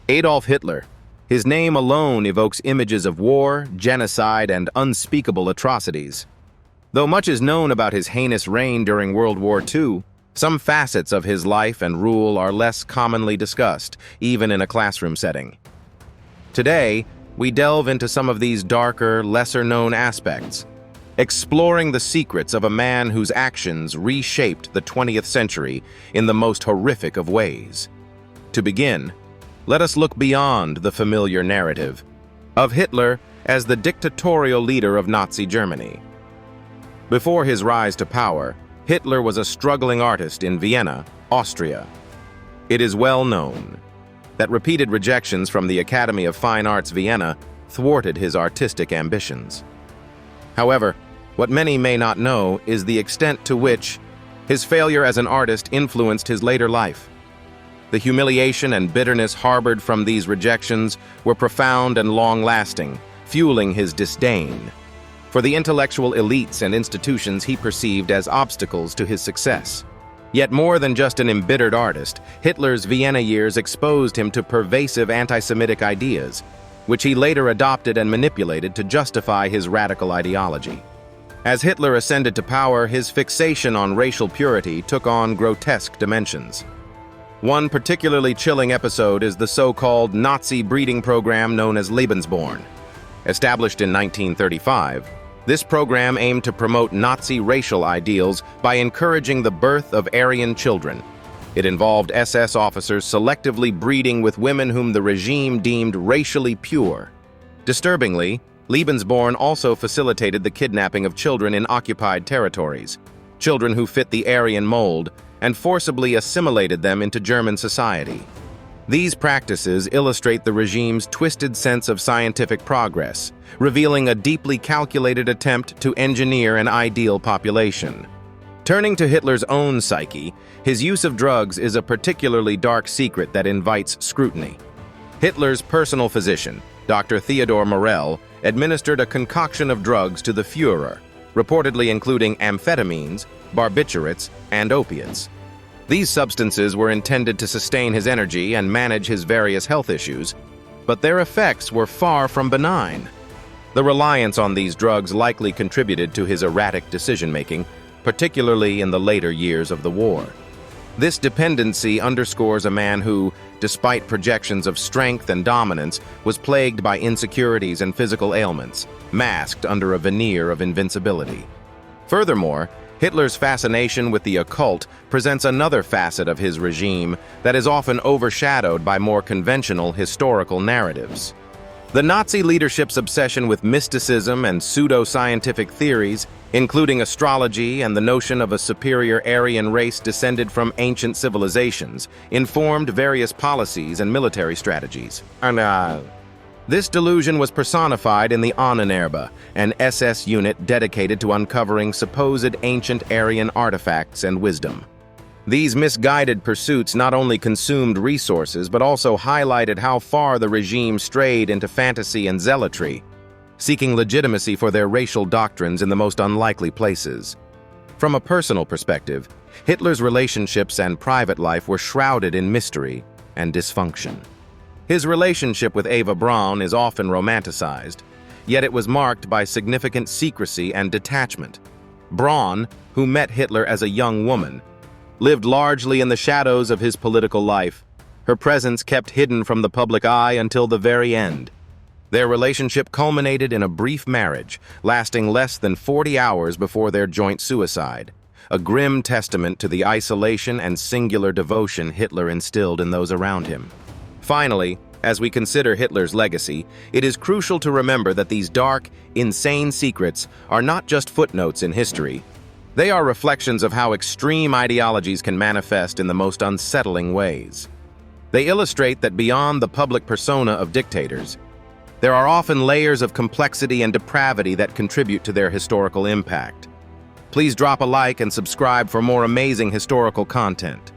Adolf Hitler. His name alone evokes images of war, genocide, and unspeakable atrocities. Though much is known about his heinous reign during World War II, some facets of his life and rule are less commonly discussed, even in a classroom setting. Today, we delve into some of these darker, lesser-known aspects, exploring the secrets of a man whose actions reshaped the 20th century in the most horrific of ways. To begin, let us look beyond the familiar narrative of Hitler as the dictatorial leader of Nazi Germany. Before his rise to power, Hitler was a struggling artist in Vienna, Austria. It is well known that repeated rejections from the Academy of Fine Arts Vienna thwarted his artistic ambitions. However, what many may not know is the extent to which his failure as an artist influenced his later life. The humiliation and bitterness harbored from these rejections were profound and long-lasting, fueling his disdain for the intellectual elites and institutions he perceived as obstacles to his success. Yet more than just an embittered artist, Hitler's Vienna years exposed him to pervasive anti-Semitic ideas, which he later adopted and manipulated to justify his radical ideology. As Hitler ascended to power, his fixation on racial purity took on grotesque dimensions. One particularly chilling episode is the so-called Nazi breeding program known as Lebensborn. Established in 1935, this program aimed to promote Nazi racial ideals by encouraging the birth of Aryan children. It involved SS officers selectively breeding with women whom the regime deemed racially pure. Disturbingly, Lebensborn also facilitated the kidnapping of children in occupied territories, children who fit the Aryan mold, and forcibly assimilated them into German society. These practices illustrate the regime's twisted sense of scientific progress, revealing a deeply calculated attempt to engineer an ideal population. Turning to Hitler's own psyche, his use of drugs is a particularly dark secret that invites scrutiny. Hitler's personal physician, Dr. Theodor Morell, administered a concoction of drugs to the Führer, reportedly including amphetamines, barbiturates, and opiates. These substances were intended to sustain his energy and manage his various health issues, but their effects were far from benign. The reliance on these drugs likely contributed to his erratic decision-making, particularly in the later years of the war. This dependency underscores a man who, despite projections of strength and dominance, was plagued by insecurities and physical ailments, masked under a veneer of invincibility. Furthermore, Hitler's fascination with the occult presents another facet of his regime that is often overshadowed by more conventional historical narratives. The Nazi leadership's obsession with mysticism and pseudo-scientific theories, including astrology and the notion of a superior Aryan race descended from ancient civilizations, informed various policies and military strategies. This delusion was personified in the Ahnenerbe, an SS unit dedicated to uncovering supposed ancient Aryan artifacts and wisdom. These misguided pursuits not only consumed resources but also highlighted how far the regime strayed into fantasy and zealotry, seeking legitimacy for their racial doctrines in the most unlikely places. From a personal perspective, Hitler's relationships and private life were shrouded in mystery and dysfunction. His relationship with Eva Braun is often romanticized, yet it was marked by significant secrecy and detachment. Braun, who met Hitler as a young woman, lived largely in the shadows of his political life, her presence kept hidden from the public eye until the very end. Their relationship culminated in a brief marriage, lasting less than 40 hours before their joint suicide, a grim testament to the isolation and singular devotion Hitler instilled in those around him. Finally, as we consider Hitler's legacy, it is crucial to remember that these dark, insane secrets are not just footnotes in history. They are reflections of how extreme ideologies can manifest in the most unsettling ways. They illustrate that beyond the public persona of dictators, there are often layers of complexity and depravity that contribute to their historical impact. Please drop a like and subscribe for more amazing historical content.